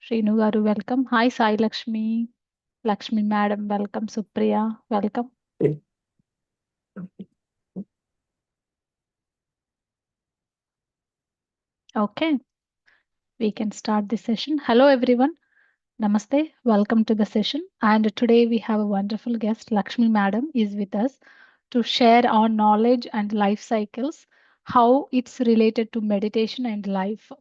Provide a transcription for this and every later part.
Shrinu garu, welcome. Hi, Sai Lakshmi. Lakshmi Madam, welcome. Supriya, welcome. Okay, we can start the session. Hello, everyone. Namaste. Welcome to the session. And today we have a wonderful guest. Lakshmi Madam is with us to share our knowledge and life cycles, how it's related to meditation and life.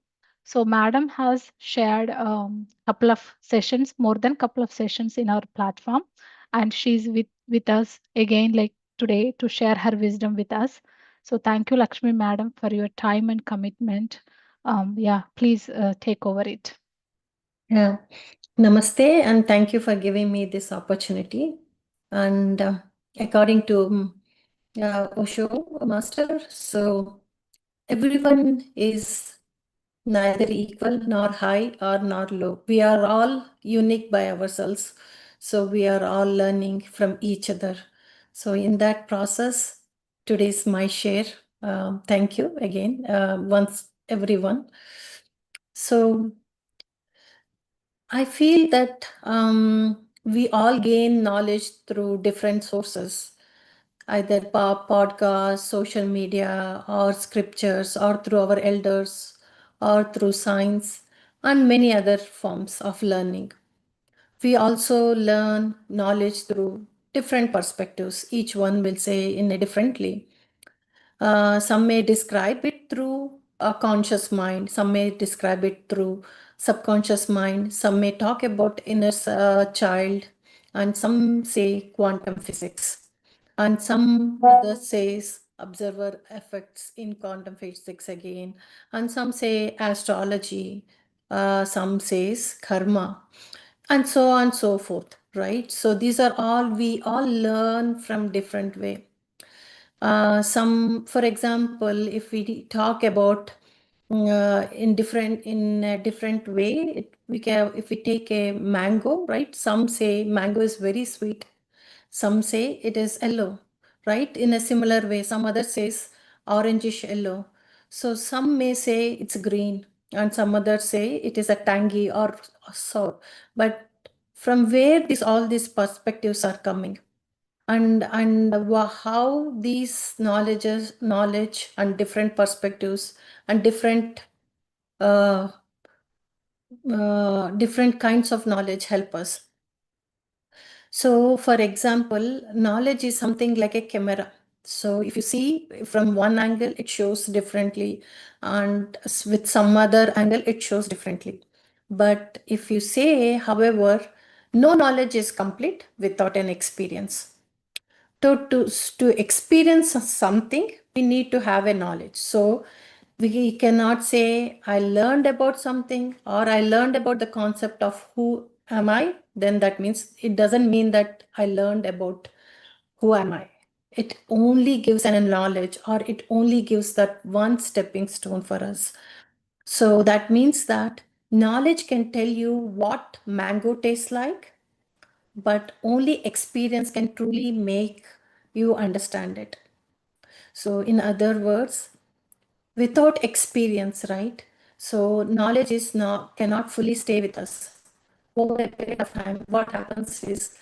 So, Madam has shared a couple of sessions, more than couple of sessions in our platform, and she's with us again, like today, to share her wisdom with us. So, thank you, Lakshmi Madam, for your time and commitment. Yeah, please take over it. Yeah. Namaste, and thank you for giving me this opportunity. And according to Osho Master, so everyone is neither equal nor high or nor low. We are all unique by ourselves. So we are all learning from each other. So in that process, today's my share. Thank you again, once everyone. So I feel that we all gain knowledge through different sources, either podcasts, social media, or scriptures, or through our elders, or through science, and many other forms of learning. We also learn knowledge through different perspectives. Each one will say in a differently. Some may describe it through a conscious mind, some may describe it through subconscious mind, some may talk about inner child, and some say quantum physics, and some others says observer effects in quantum physics again, and some say astrology, some says karma, and so on and so forth, right? So these are all, we all learn from different way. For example, if we talk about in a different way, we can, if we take a mango, right? Some say mango is very sweet. Some say it is yellow, right? In a similar way, some other says orangish yellow. So some may say it's green, and some others say it is a tangy or sour. But from where all these perspectives are coming? And how these knowledge and different perspectives and uh, different kinds of knowledge help us. So for example, knowledge is something like a camera. So if you see from one angle, it shows differently, and with some other angle, it shows differently. But if you say, however, no knowledge is complete without an experience. To experience something, we need to have a knowledge. So we cannot say, I learned about something, or I learned about the concept of who am I. Then that means, it doesn't mean that I learned about who am I. It only gives an knowledge, or it only gives that one stepping stone for us. So that means that knowledge can tell you what mango tastes like, but only experience can truly make you understand it. So in other words, without experience, right? So knowledge is not cannot fully stay with us. Over a period of time, what happens is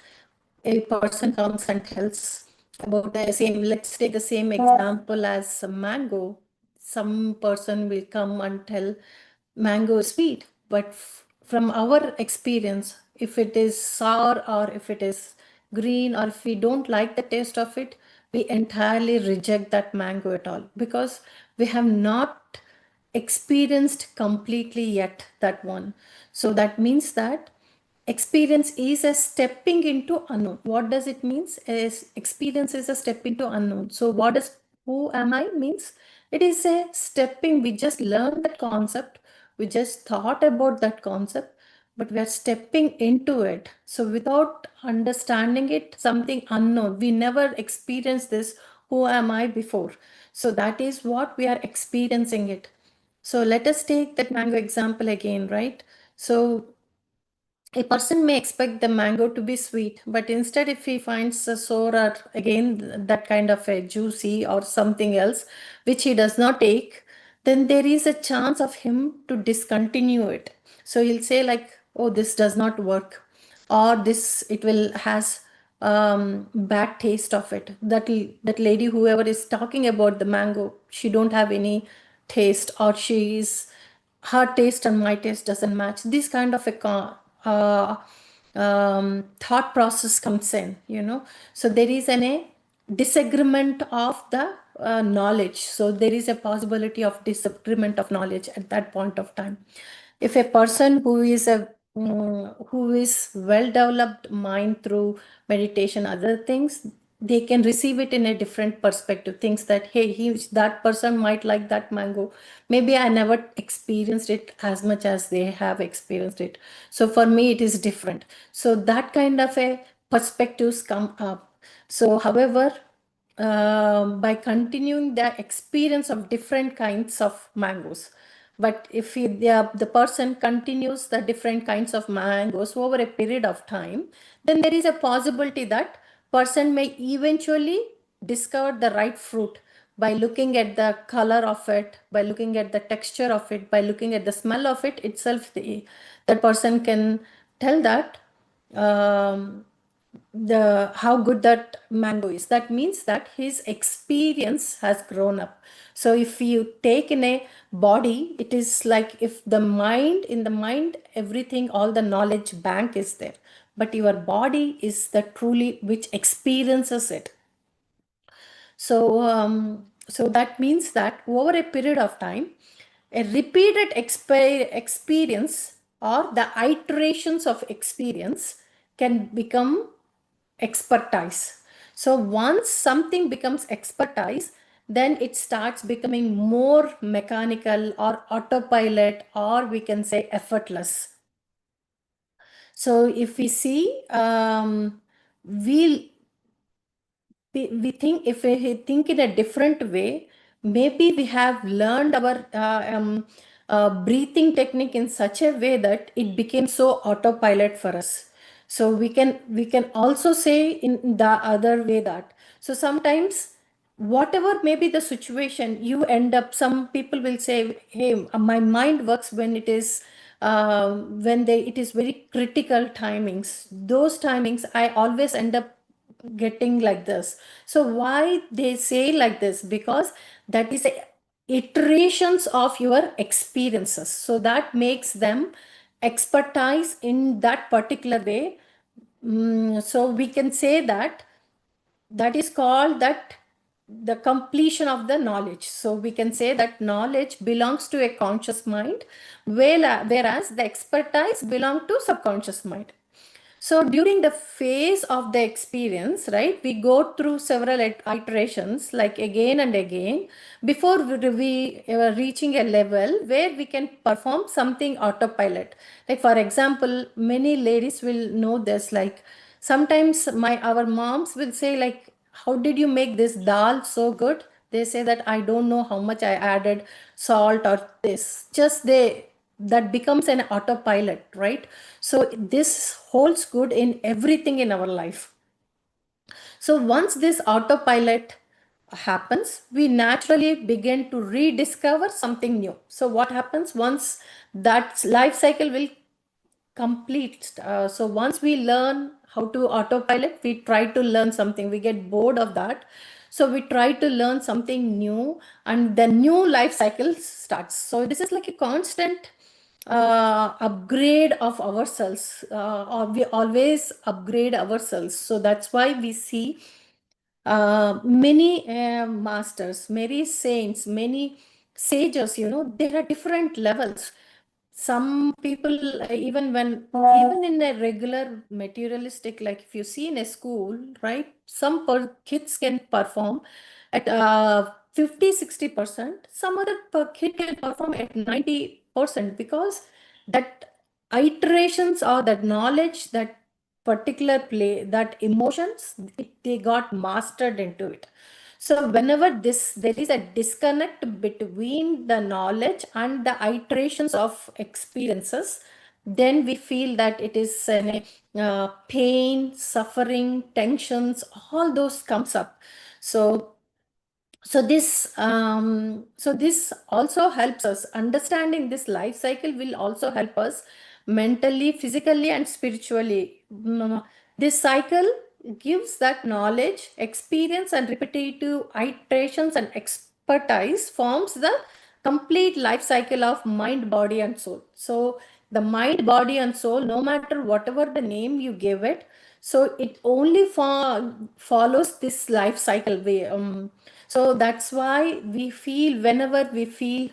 a person comes and tells about the same, let's take the same example as a mango. Some person will come and tell mango is sweet, but from our experience, if it is sour or if it is green, or if we don't like the taste of it, we entirely reject that mango at all, because we have not experienced completely yet that one. So that means that experience is a stepping into unknown. What does it means? Is experience is a step into unknown. So what does who am I means? It is a stepping. We just learned that concept. We just thought about that concept, but we are stepping into it. So without understanding it, something unknown. We never experienced this. Who am I before? So that is what we are experiencing it. So let us take that mango example again, right? So a person may expect the mango to be sweet, but instead, if he finds a sour, or again that kind of a juicy or something else which he does not take, then there is a chance of him to discontinue it. So he'll say like, oh, this does not work, or this it will has bad taste of it. That lady, whoever is talking about the mango, she don't have any taste, or her taste and my taste doesn't match. This kind of a thought process comes in, so there is a disagreement of the knowledge. So there is a possibility of disagreement of knowledge at that point of time. If a person who is well developed mind through meditation, other things, they can receive it in a different perspective. Thinks that, hey, that person might like that mango. Maybe I never experienced it as much as they have experienced it. So for me, it is different. So that kind of a perspectives come up. So, however, by continuing the experience of different kinds of mangoes. But if the person continues the different kinds of mangoes over a period of time, then there is a possibility that person may eventually discover the right fruit by looking at the color of it, by looking at the texture of it, by looking at the smell of it itself. That person can tell that the how good that mango is. That means that his experience has grown up. So if you take in a body, it is like if in the mind everything, all the knowledge bank is there, but your body is the truly which experiences it. So that means that over a period of time, a repeated experience or the iterations of experience can become expertise. So once something becomes expertise, then it starts becoming more mechanical or autopilot, or we can say effortless. So if we see, we we think, if we think in a different way, maybe we have learned our breathing technique in such a way that it became so autopilot for us. So we can also say in the other way that, so sometimes whatever may be the situation, you end up, some people will say, hey, my mind works when it is it is very critical timings. Those timings I always end up getting like this. So why they say like this? Because that is iterations of your experiences, so that makes them expertise in that particular way. So we can say that that is called that the completion of the knowledge. So we can say that knowledge belongs to a conscious mind, whereas the expertise belong to subconscious mind. So during the phase of the experience, right, we go through several iterations, like again and again, before we reaching a level where we can perform something autopilot. Like for example, many ladies will know this. Like sometimes our moms will say, like, how did you make this dal so good? They say that I don't know how much I added salt or this. Just that becomes an autopilot, right? So this holds good in everything in our life. So once this autopilot happens, we naturally begin to rediscover something new. So what happens once that life cycle will complete? So once we learn how to autopilot, we try to learn something. We get bored of that. So we try to learn something new, and the new life cycle starts. So this is like a constant upgrade of ourselves, or we always upgrade ourselves. So that's why we see many masters, many saints, many sages, there are different levels. Some people, even in a regular materialistic, like if you see in a school, right, some kids can perform at 50-60%. Some other kid can perform at 90%, because that iterations or that knowledge, that particular play, that emotions, they got mastered into it. So whenever there is a disconnect between the knowledge and the iterations of experiences, then we feel that it is pain, suffering, tensions, all those comes up. So this also helps us. Understanding this life cycle will also help us mentally, physically, and spiritually. This cycle gives that knowledge, experience, and repetitive iterations and expertise forms the complete life cycle of mind, body, and soul. So, the mind, body, and soul, no matter whatever the name you give it, so it only follows this life cycle way. So that's why we feel, whenever we feel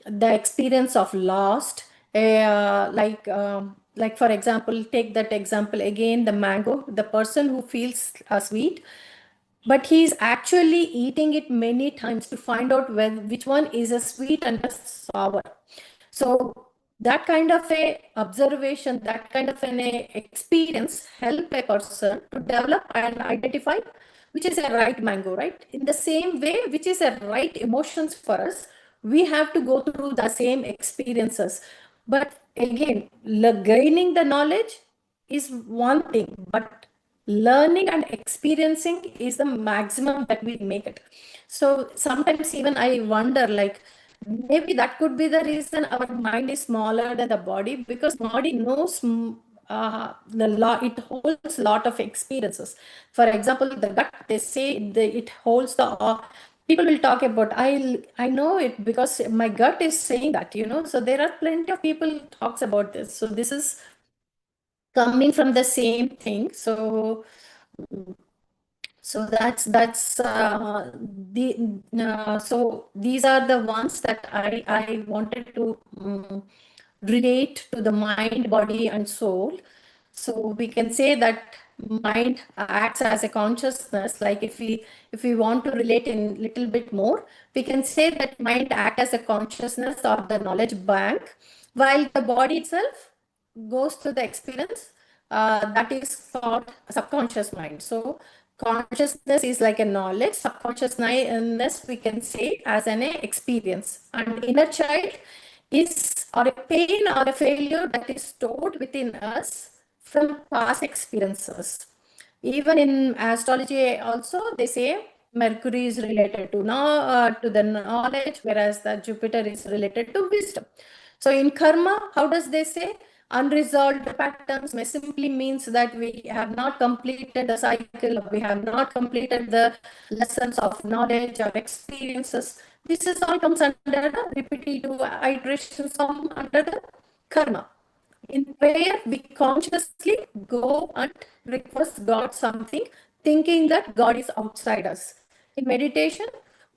the experience of lost, like for example, take that example again, the mango, the person who feels sweet, but he's actually eating it many times to find out which one is a sweet and a sour. So that kind of a observation, that kind of an experience help a person to develop and identify which is a right mango, right? In the same way, which is a right emotions for us, we have to go through the same experiences. But again, gaining the knowledge is one thing, but learning and experiencing is the maximum that we make it. So sometimes even I wonder, like, maybe that could be the reason our mind is smaller than the body, because body knows the law, it holds a lot of experiences. For example, the gut, they say it holds the people will talk about, I know it because my gut is saying that, so there are plenty of people talks about this. So this is coming from the same thing. So that's so these are the ones that I wanted to relate to the mind, body, and soul. So we can say that mind acts as a consciousness. Like if we want to relate in little bit more, we can say that mind act as a consciousness or the knowledge bank, while the body itself goes to the experience, that is called subconscious mind. So consciousness is like a knowledge, subconsciousness we can say as an experience, and inner child is or a pain or a failure that is stored within us from past experiences. Even in astrology also, they say Mercury is related to to the knowledge, whereas the Jupiter is related to wisdom. So in karma, how does they say? Unresolved patterns may simply means that we have not completed the cycle, or we have not completed the lessons of knowledge or experiences. This is all comes under the repetitive iterations under the karma, in prayer, we consciously go and request God something, thinking that God is outside us. In meditation,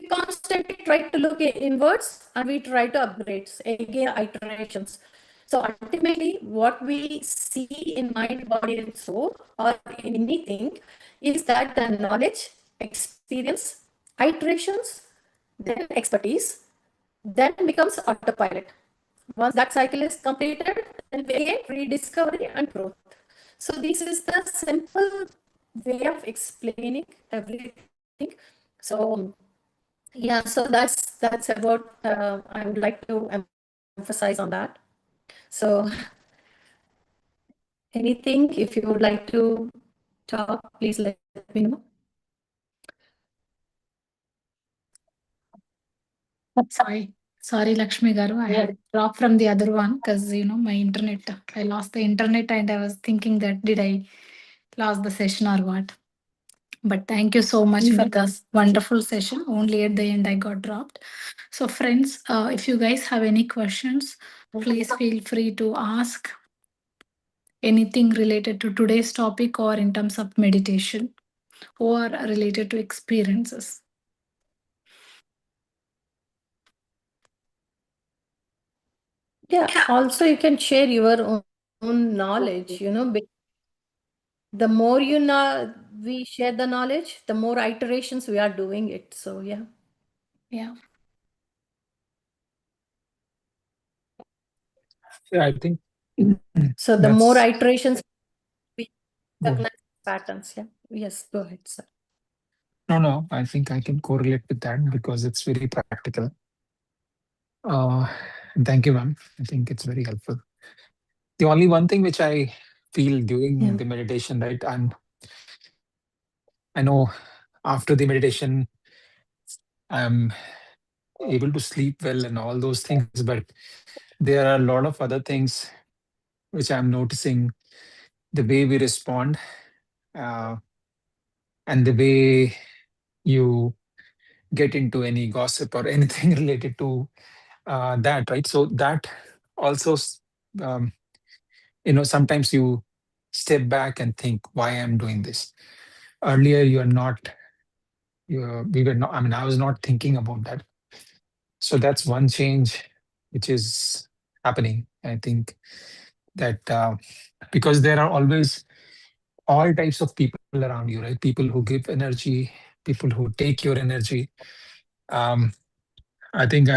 we constantly try to look inwards and we try to upgrade, again, iterations. So ultimately, what we see in mind, body, and soul, or in anything, is that the knowledge, experience, iterations, then expertise, then becomes autopilot. Once that cycle is completed, then we again rediscovery and growth. So this is the simple way of explaining everything. So yeah, so that's about. I would like to emphasize on that. So anything, if you would like to talk, please let me know. Sorry. Sorry, Lakshmi Garu. I had dropped from the other one because my internet. I lost the internet and I was thinking that did I lost the session or what? But thank you so much for this wonderful session. Only at the end I got dropped. So, friends, if you guys have any questions, please feel free to ask anything related to today's topic or in terms of meditation or related to experiences. Yeah, also you can share your own knowledge, the more you know, we share the knowledge, the more iterations we are doing it. So yeah. Yeah. Yeah, I think So the more that's iterations we go ahead. recognize patterns. Yeah. Yes, go ahead, sir. No, no, I think I can correlate with that because it's very practical. Uh, and thank you, ma'am. I think it's very helpful. The only one thing which I feel during Yeah. the meditation, right? I know after the meditation, I'm able to sleep well and all those things, but there are a lot of other things which I'm noticing the way we respond, uh, and the way you get into any gossip or anything related to that, right? So that also, um, sometimes you step back and think why I'm doing this. Earlier, you are not, we were not, I mean, I was not thinking about that. So that's one change which is happening. I think that because there are always all types of people around you, right? People who give energy, people who take your energy. Um, I think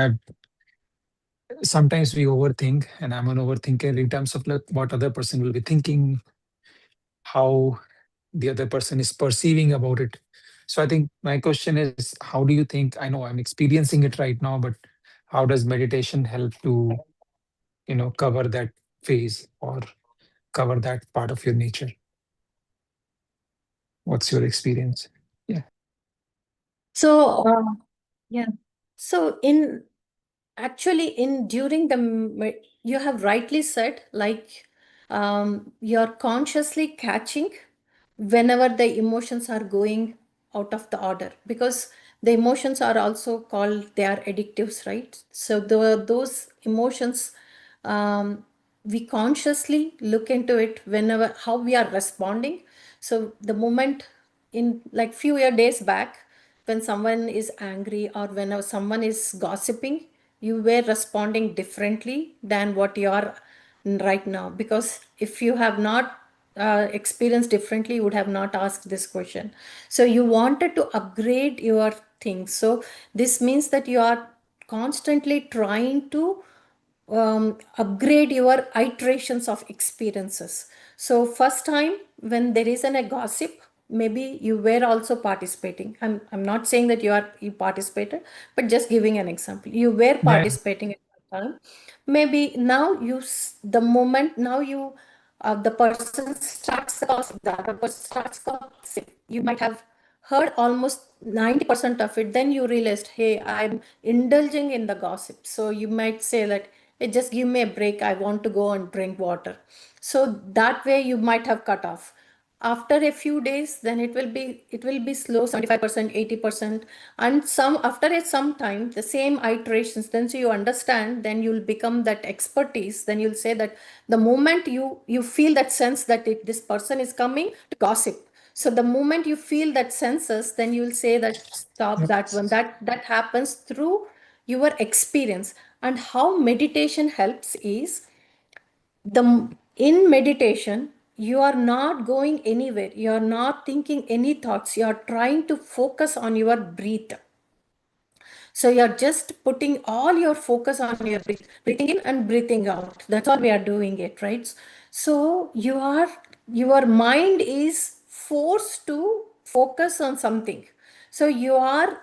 sometimes we overthink, and I'm an overthinker in terms of like what other person will be thinking, how the other person is perceiving about it. So I think my question is, how do you think? I know I'm experiencing it right now, but how does meditation help to, cover that phase or cover that part of your nature? What's your experience? Yeah. So, yeah. So in actually in during the you have rightly said, like, you're consciously catching whenever the emotions are going out of the order, because the emotions are also called, they are addictives, right? So those emotions, we consciously look into it whenever how we are responding. So the moment, in like few days back, when someone is angry or when someone is gossiping, you were responding differently than what you are right now, because if you have not experienced differently, you would have not asked this question. So you wanted to upgrade your things. So this means that you are constantly trying to upgrade your iterations of experiences. So first time when there is a gossip, maybe you were also participating. I'm not saying that you participated, but just giving an example, you were Yeah. participating at that time. Maybe now the moment now you the person starts the gossip, the other person starts gossip, you might have heard almost 90% of it, then you realized, hey, I'm indulging in the gossip. So you might say that, hey, just give me a break, I want to go and drink water. So that way you might have cut off. After a few days, then it will be slow, 75%, 80, and some after some time the same iterations, then so you understand, then you'll become that expertise, then you'll say that the moment you feel that sense that this person is coming to gossip, so the moment you feel that senses, then you'll say that stop Yep. that one. That happens through your experience. And how meditation helps is, the in meditation you are not going anywhere, you are not thinking any thoughts, you are trying to focus on your breath. So you're just putting all your focus on your breathing in and breathing out. That's all we are doing it, right? So your mind is forced to focus on something. So you are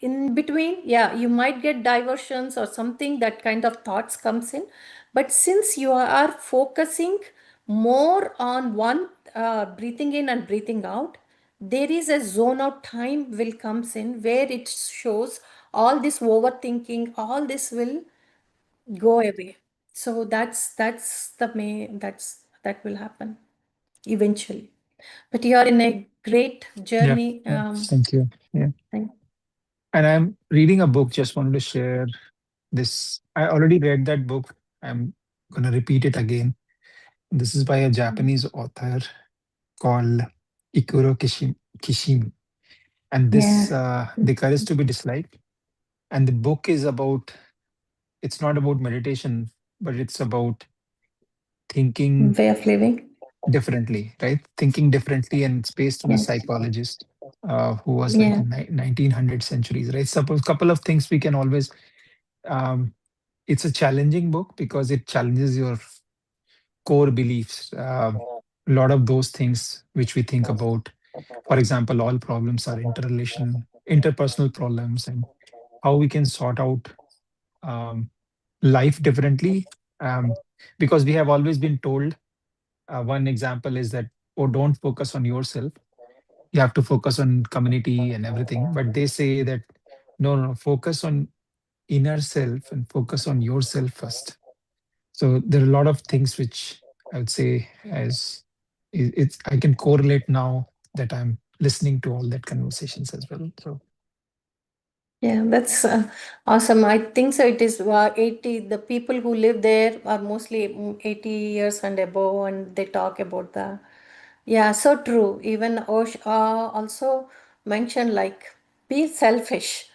in between, yeah, you might get diversions or something, that kind of thoughts comes in. But since you are focusing more on one, breathing in and breathing out, there is a zone of time will comes in where it shows all this overthinking, all this will go away. So that's the main, that will happen eventually. But you are in a great Yeah. journey. Yeah. Thank you. Yeah. Thank- And I'm reading a book, just wanted to share this. I already read that book. I'm going to repeat it again. This is by a Japanese author called Kishimi. And this, yeah, The Courage to be Disliked. And the book is about, it's not about meditation, but it's about thinking way of living. differently, right? Thinking differently. And it's based on a Yeah, psychologist who was like yeah, in 1900 centuries, right? Suppose couple of things we can always, um, it's a challenging book because it challenges your core beliefs. A lot of those things which we think about, for example, all problems are interpersonal problems, and how we can sort out um, life differently. Um, because we have always been told, one example is that, oh, don't focus on yourself. You have to focus on community and everything. But they say that, no, no, no, focus on inner self and focus on yourself first. So there are a lot of things which I would say as I can correlate now that I'm listening to all that conversations as well. So Yeah, that's awesome. I think so. It is 80, the people who live there are mostly 80 years and above, and they talk about the. Yeah, so true. Even Osh also mentioned like be selfish.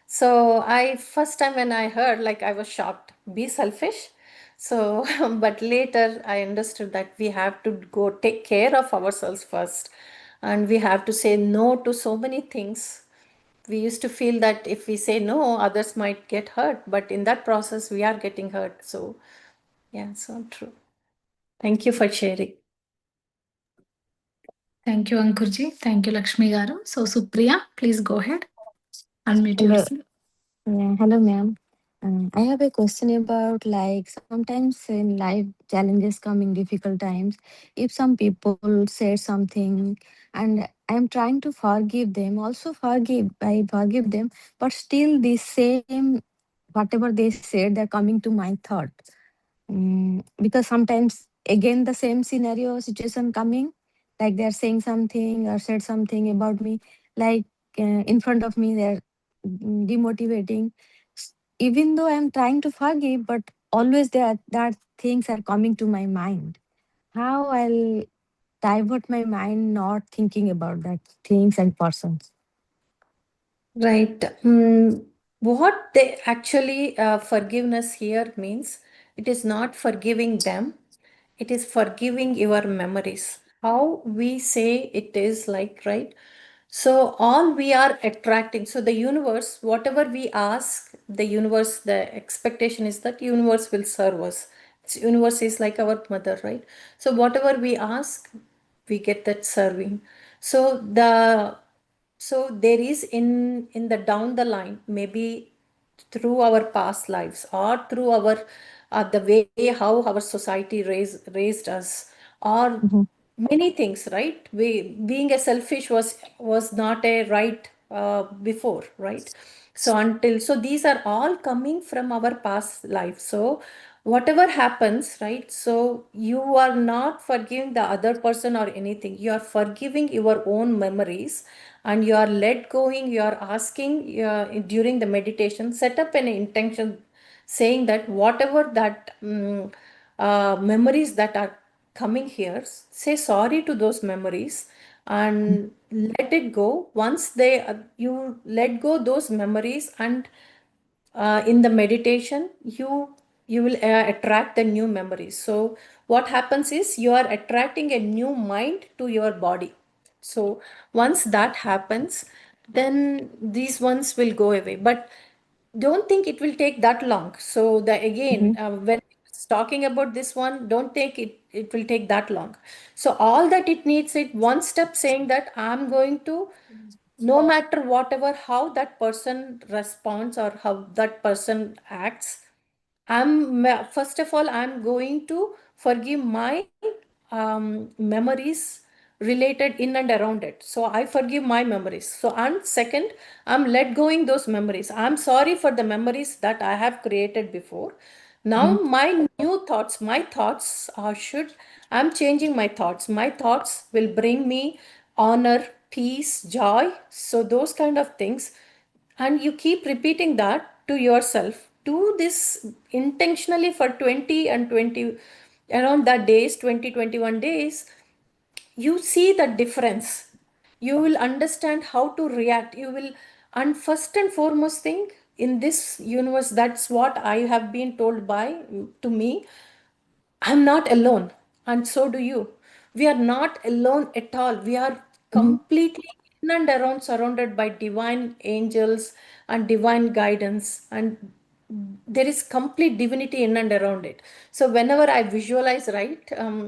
So I first time when I heard, like I was shocked. Be selfish. So, but later I understood that we have to go take care of ourselves first, and we have to say no to so many things. We used to feel that if we say no, others might get hurt, but in that process we are getting hurt. So yeah, so true. Thank you for sharing. Thank you, Ankurji. Thank you, Lakshmi Garu. So, Supriya, please go ahead. Unmute Hello, yourself. hello, ma'am. I have a question about like sometimes in life challenges come in difficult times. If some people say something and I'm trying to forgive them, also I forgive them, but still the same whatever they said, they're coming to my thought. Because sometimes again the same scenario situation coming, like they're saying something or said something about me, like in front of me they're demotivating. Even though I'm trying to forgive, but always that things are coming to my mind. How I'll divert my mind not thinking about that things and persons. Right. What they actually forgiveness here means, it is not forgiving them, it is forgiving your memories. How we say it is like, right? So all we are attracting. So the universe, whatever we ask, the universe, the expectation is that universe will serve us. Universe is like our mother, right? So whatever we ask, we get that serving. So there is in the down the line, maybe through our past lives or through our the way how our society raised us, or Mhm, many things, right? We being a selfish was not a right before, right? So until, so these are all coming from our past life. So whatever happens, right? So you are not forgiving the other person or anything, you are forgiving your own memories, and you are let going, you are asking during the meditation, set up an intention saying that whatever that memories that are coming here, say sorry to those memories and let it go. Once they you let go those memories, and in the meditation you will attract the new memories. So what happens is you are attracting a new mind to your body. So once that happens, then these ones will go away, but don't think it will take that long. So the again mhm, when it's talking about this one, don't think it will take that long. So all that it needs it one step, saying that I'm going to, no matter whatever how that person responds or how that person acts, first of all I'm going to forgive my memories related in and around it. So I forgive my memories. So and second, I'm let going those memories. I'm sorry for the memories that I have created before. Now mhm. my new thoughts, my thoughts should, I'm changing my thoughts. My thoughts will bring me honor, peace, joy. So those kind of things. And you keep repeating that to yourself. Do this intentionally for 20 and 20, around that days, 20, 21 days. You see the difference. You will understand how to react. You will, and first and foremost thing in this universe, that's what I have been told by to me, I'm not alone, and so do you. We are not alone at all. We are Mhm. completely in and around surrounded by divine angels and divine guidance, and there is complete divinity in and around it. So whenever I visualize, right,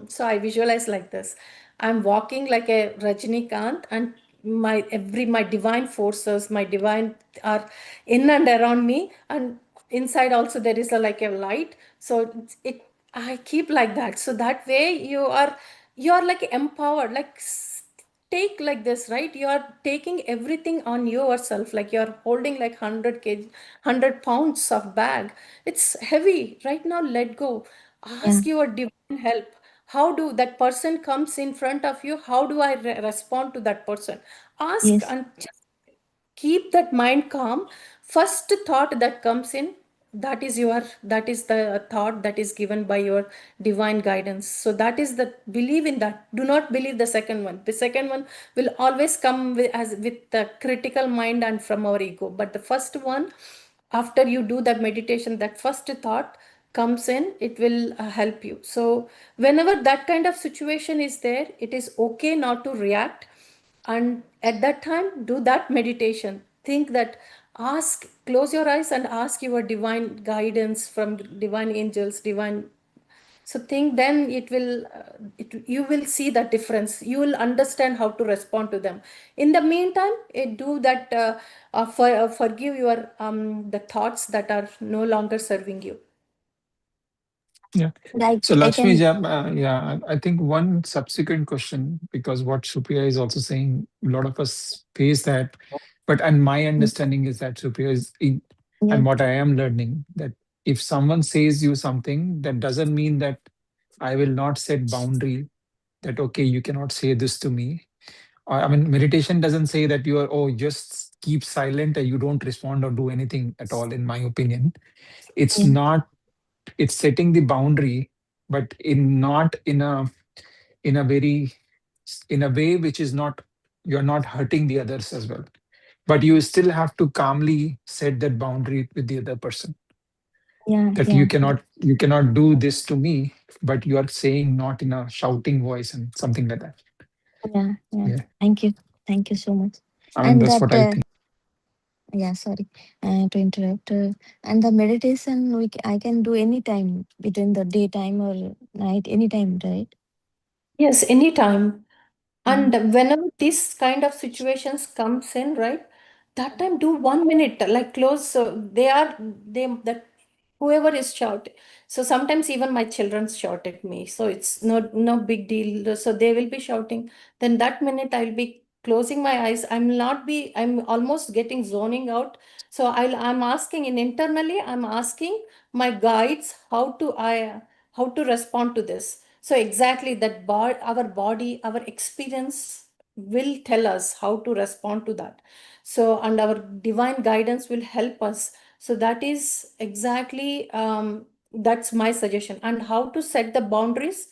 so I visualize like this: I'm walking like a Rajnikant, and my divine forces, my divine are in and around me, and inside also there is like a light. So it I keep like that. So that way you are like empowered, like take like this, right? You are taking everything on yourself, like you're holding like 100 kg, 100 pounds of bag. It's heavy right now. Let go. Yeah. Ask your divine help. how do that person comes in front of you, how do I respond to that person? Ask Yes. and just keep that mind calm. First thought that comes in, that is the thought that is given by your divine guidance. So that is the, believe in that. Do not believe the second one. The second one will always come with the critical mind and from our ego. But the first one, after you do that meditation, that first thought comes in, it will help you. So whenever that kind of situation is there, it is okay not to react. And at that time, do that meditation. Think that, ask, close your eyes and ask your divine guidance from divine angels, divine. So think, then it will, you will see the difference. You will understand how to respond to them. In the meantime, do that, forgive your the thoughts that are no longer serving you. Yeah. Like So I Lakshmi, can. yeah, I think one subsequent question, because what Supriya is also saying, a lot of us face that. But and my understanding is that Supriya is, Yeah. and what I am learning, that if someone says you something, that doesn't mean that I will not set boundary. That okay, you cannot say this to me. I mean, meditation doesn't say that you are, oh, just keep silent and you don't respond or do anything at all. In my opinion, it's Yeah. not, it's setting the boundary, but in not in a very, in a way which is not, you're not hurting the others as well, but you still have to calmly set that boundary with the other person, Yeah. that Yeah. you cannot do this to me, but you are saying not in a shouting voice and something like that. Yeah. Yeah. Yeah, Thank you. Thank you so much. I mean, And that's that. what I think. Yeah. Sorry to interrupt. And the meditation I can do anytime between the daytime or night, anytime, right? Yes, anytime. Yeah. And whenever this kind of situations comes in, right, that time do 1 minute, like close. So they that whoever is shouting. So sometimes even my children shout at me. So it's no big deal. So they will be shouting. Then that minute I'll be closing my eyes. I'm almost getting zoning out. So I'm asking in internally, I'm asking my guides how to respond to this. So exactly that our body, our experience will tell us how to respond to that. So, and our divine guidance will help us. So that is exactly, that's my suggestion. And how to set the boundaries,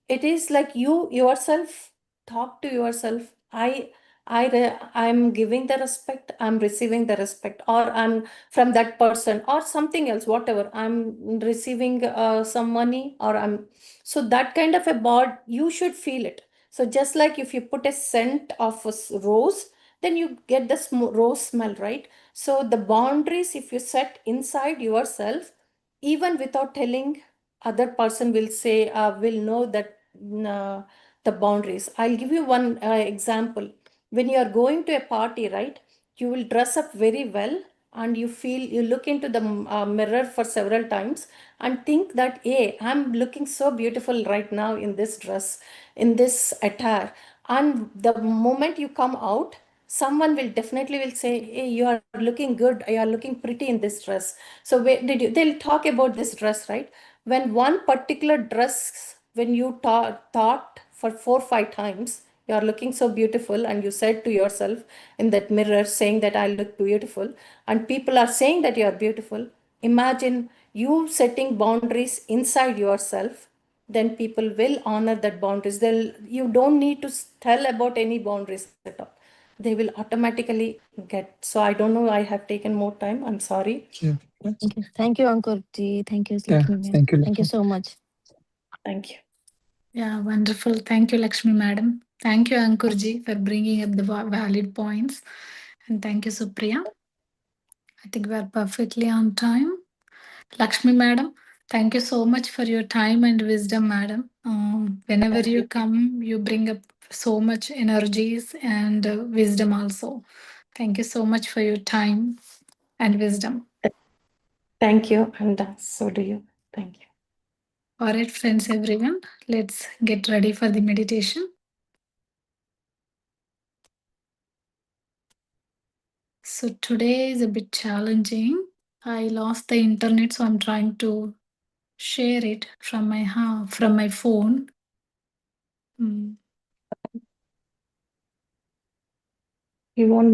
it is like you yourself talk to yourself. I'm giving the respect, I'm receiving the respect, or I'm from that person or something else, whatever. I'm receiving some money, or I'm, so that kind of a board, you should feel it. So just like if you put a scent of a rose, then you get the rose smell, right? So the boundaries, if you set inside yourself, even without telling, other person will say, will know that uh, the boundaries. I'll give you one example. When you are going to a party, right, you will dress up very well, and you look into the mirror for several times and think that, hey, I'm looking so beautiful right now in this dress, in this attire. And the moment you come out, someone will definitely will say, hey, you are looking good, you are looking pretty in this dress. So where did you, they'll talk about this dress, right? When one particular dress, when you thought for 4 or 5 times you are looking so beautiful, and you said to yourself in that mirror saying that I look beautiful, and people are saying that you are beautiful, imagine you setting boundaries inside yourself, then people will honor that boundaries. They'll, you don't need to tell about any boundaries at all. They will automatically get. So I don't know, I have taken more time, I'm sorry. Yeah, Thank you. Thank you, Ankur ji. Thank you, yeah, Lakshmi ma'am. thank you, Thank you Lakshmi. so much. Thank you. Yeah, wonderful. Thank you, Lakshmi Madam. Thank you, Ankurji, for bringing up the valid points. And thank you, Supriya. I think we are perfectly on time. Lakshmi Madam, thank you so much for your time and wisdom, Madam. Whenever Thank you you. come, you bring up so much energies and wisdom also. Thank you so much for your time and wisdom. Thank you, and so do you. Thank you. All right, friends, everyone, let's get ready for the meditation. So today is a bit challenging. I lost the internet, so I'm trying to share it from my phone. He won't